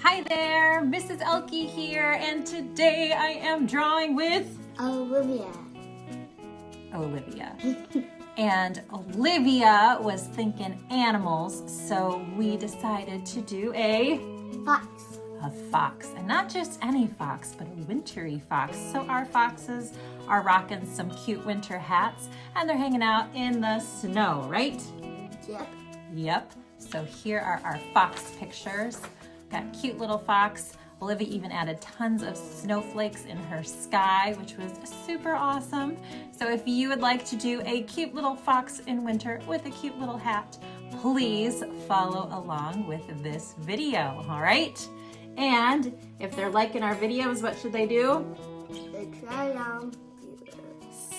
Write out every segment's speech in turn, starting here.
Hi there, Mrs. Ehlke here, and today I am drawing with Olivia. And Olivia was thinking animals, so we decided to do a fox, and not just any fox, but a wintry fox. So our foxes are rocking some cute winter hats, and they're hanging out in the snow, right? Yep. So here are our fox pictures. Got a cute little fox. Olivia even added tons of snowflakes in her sky, which was super awesome. So if you would like to do a cute little fox in winter with a cute little hat, please follow along with this video, all right? And if they're liking our videos, what should they do?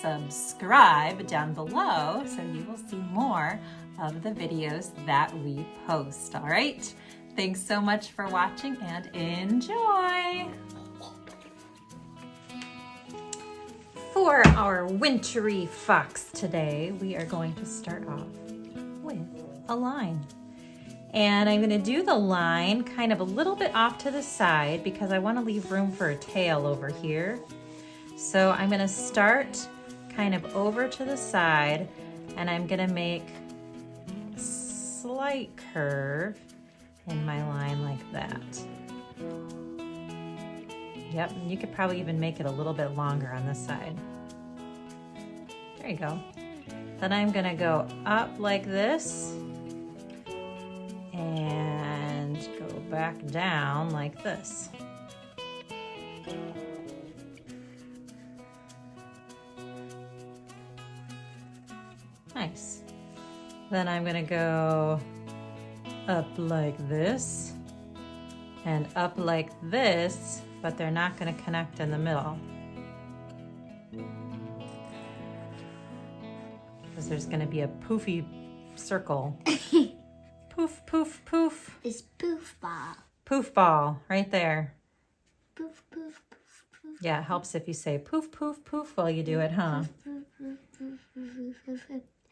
Subscribe down below so you will see more of the videos that we post, all right? Thanks so much for watching and enjoy! For our wintry fox today, we are going to start off with a line. And I'm going to do the line kind of a little bit off to the side because I want to leave room for a tail over here. So I'm going to start kind of over to the side, and I'm going to make a slight curve in my line like that. Yep, and you could probably even make it a little bit longer on this side. There you go. Then I'm gonna go up like this and go back down like this. Nice. Then I'm gonna go up like this and up like this, but they're not going to connect in the middle because there's going to be a poofy circle. Poof, poof, poof. It's poof ball. Poof ball right there. Poof, poof, poof, poof. Yeah, it helps if you say poof, poof, poof while you do it, huh?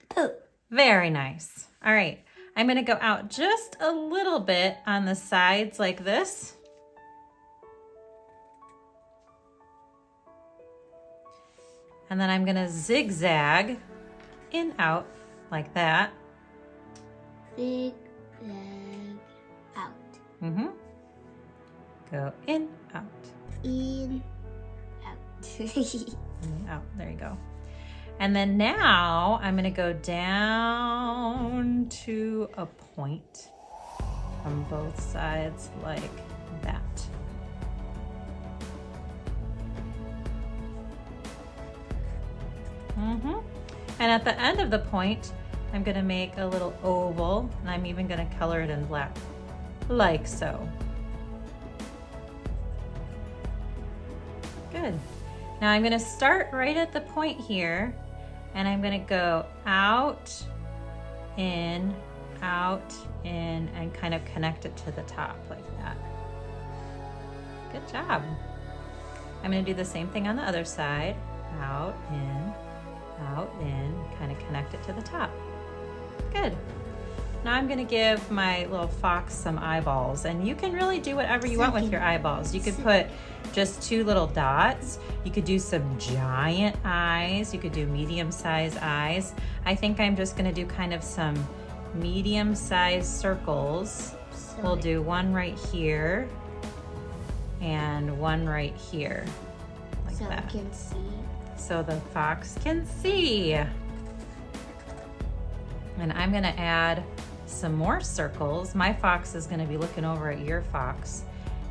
Poof. Very nice. All right. I'm going to go out just a little bit on the sides like this. And then I'm going to zigzag in, out like that. Zigzag out. Go in, out. In, out. In, out. There you go. And then now I'm going to go down to a point from both sides like that. And at the end of the point, I'm going to make a little oval, and I'm even going to color it in black, like so. Good. Now I'm going to start right at the point here, and I'm going to go out, in, and kind of connect it to the top like that. Good job. I'm going to do the same thing on the other side. Out, in, kind of connect it to the top. Good. Now I'm going to give my little fox some eyeballs, and you can really do whatever you want with your eyeballs. You could put just 2 little dots. You could do some giant eyes. You could do medium-sized eyes. I think I'm just going to do kind of some medium-sized circles. We'll do one right here and one right here, like that. So I can see. So the fox can see. And I'm going to add some more circles. My fox is going to be looking over at your fox.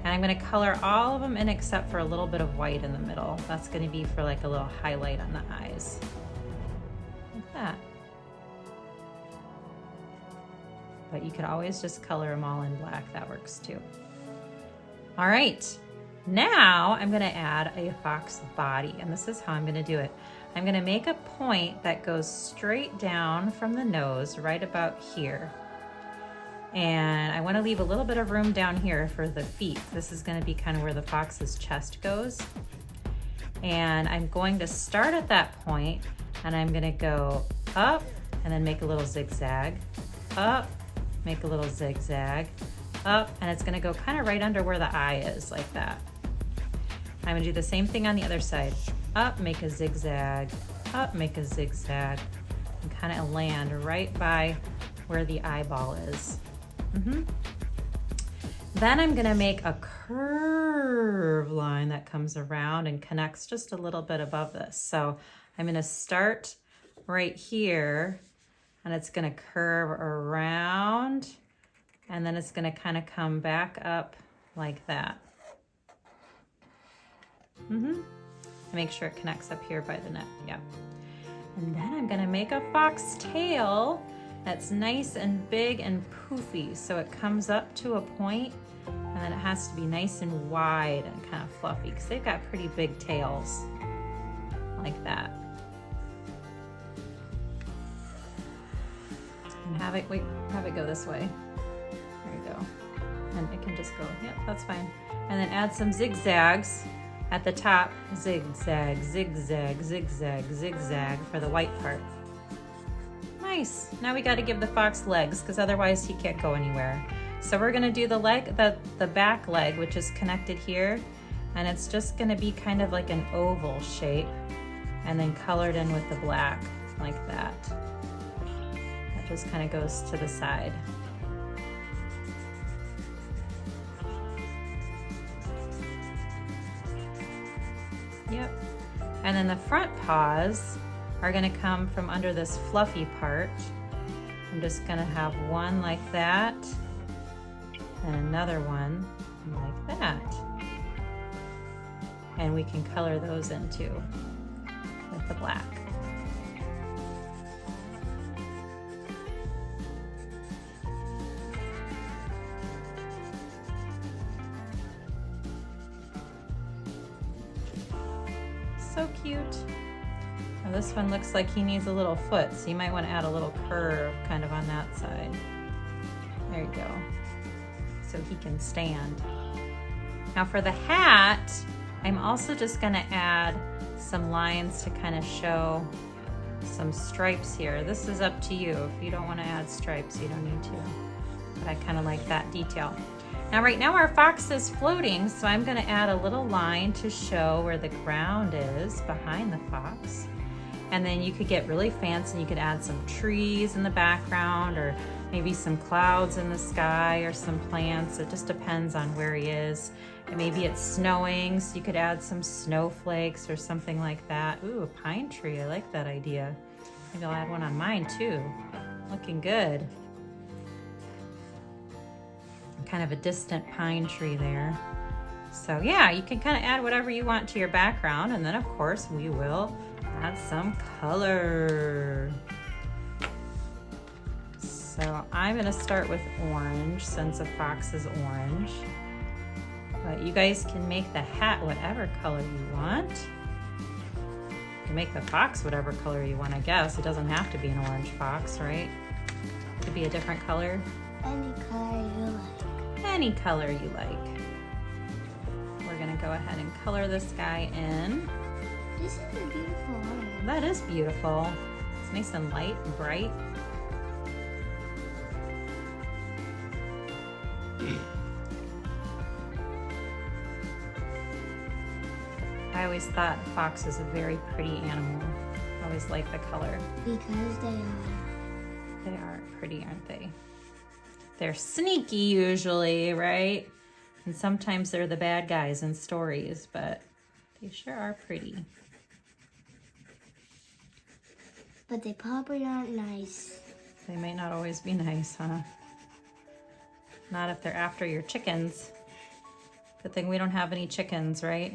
And I'm going to color all of them in except for a little bit of white in the middle. That's going to be for like a little highlight on the eyes. Like that. But you could always just color them all in black. That works too. All right. Now I'm going to add a fox body, and this is how I'm going to do it. I'm going to make a point that goes straight down from the nose right about here. And I want to leave a little bit of room down here for the feet. This is going to be kind of where the fox's chest goes. And I'm going to start at that point, and I'm going to go up and then make a little zigzag, up, make a little zigzag, up, and it's gonna go kind of right under where the eye is, like that. I'm gonna do the same thing on the other side. Up, make a zigzag, up, make a zigzag, and kind of land right by where the eyeball is. Then I'm gonna make a curve line that comes around and connects just a little bit above this. So I'm gonna start right here, and it's gonna curve around, and then it's gonna kind of come back up like that. Make sure it connects up here by the neck, yep. And then I'm gonna make a fox tail that's nice and big and poofy. So it comes up to a point, and then it has to be nice and wide and kind of fluffy, because they've got pretty big tails, like that. And have it go this way. There you go. And it can just go, yep, that's fine. And then add some zigzags at the top. Zigzag, zigzag, zigzag, zigzag for the white part. Nice. Now we got to give the fox legs, because otherwise he can't go anywhere. So we're gonna do the leg, the back leg, which is connected here, and it's just gonna be kind of like an oval shape, and then colored in with the black, like that. That just kind of goes to the side. Yep. And then the front paws are gonna come from under this fluffy part. I'm just gonna have one like that, and another one like that. And we can color those in too with the black. So cute. Now this one looks like he needs a little foot, so you might want to add a little curve kind of on that side. There you go. So he can stand. Now for the hat, I'm also just gonna add some lines to kind of show some stripes here. This is up to you. If you don't want to add stripes, you don't need to. But I kind of like that detail. Now right now our fox is floating, so I'm gonna add a little line to show where the ground is behind the fox. And then you could get really fancy. You could add some trees in the background, or maybe some clouds in the sky, or some plants. It just depends on where he is. And maybe it's snowing, so you could add some snowflakes or something like that. Ooh, a pine tree, I like that idea. Maybe I'll add one on mine too. Looking good. Kind of a distant pine tree there. So yeah, you can kind of add whatever you want to your background, and then of course we will add some color. So I'm gonna start with orange, since a fox is orange. But you guys can make the hat whatever color you want. You can make the fox whatever color you want, I guess. It doesn't have to be an orange fox, right? It could be a different color. Any color you like. Any color you like. We're gonna go ahead and color this guy in. This is a beautiful orange. That is beautiful. It's nice and light and bright. I always thought a fox is a very pretty animal. I always like the color. Because they are. They are pretty, aren't they? They're sneaky usually, right? And sometimes they're the bad guys in stories, but they sure are pretty. But they probably aren't nice. They may not always be nice, huh? Not if they're after your chickens. Good thing we don't have any chickens, right?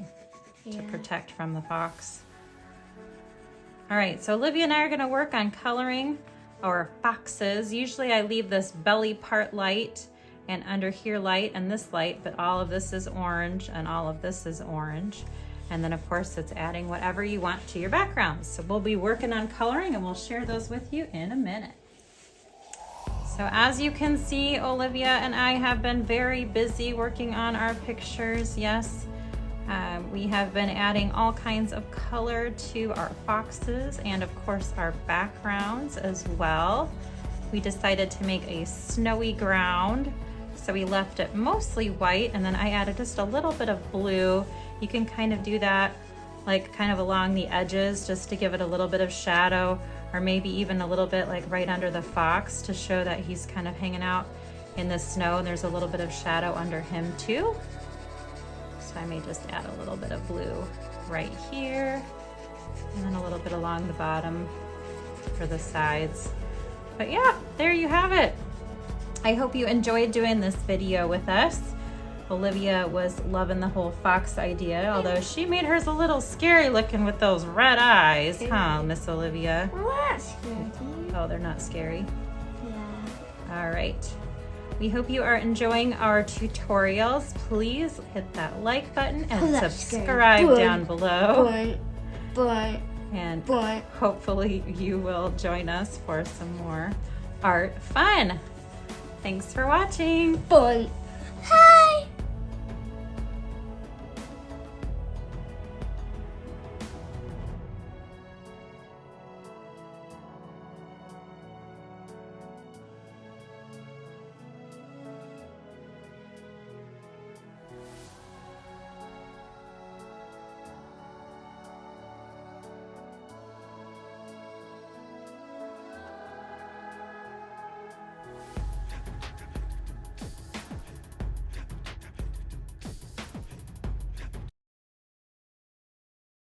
Yeah. To protect from the fox. All right, so Olivia and I are gonna work on coloring our foxes. Usually I leave this belly part light and under here light and this light, but all of this is orange and all of this is orange. And then of course it's adding whatever you want to your background. So we'll be working on coloring and we'll share those with you in a minute. So as you can see, Olivia and I have been very busy working on our pictures. Yes, we have been adding all kinds of color to our foxes and of course our backgrounds as well. We decided to make a snowy ground. So we left it mostly white, and then I added just a little bit of blue. You can kind of do that like kind of along the edges just to give it a little bit of shadow, or maybe even a little bit like right under the fox to show that he's kind of hanging out in the snow and there's a little bit of shadow under him too. So I may just add a little bit of blue right here, and then a little bit along the bottom for the sides. But yeah, there you have it. I hope you enjoyed doing this video with us. Olivia was loving the whole fox idea, although she made hers a little scary looking with those red eyes, huh, Miss Olivia? Well, that's scary. Oh, they're not scary? Yeah. All right. We hope you are enjoying our tutorials. Please hit that like button and subscribe down below. And hopefully you will join us for some more art fun. Thanks for watching.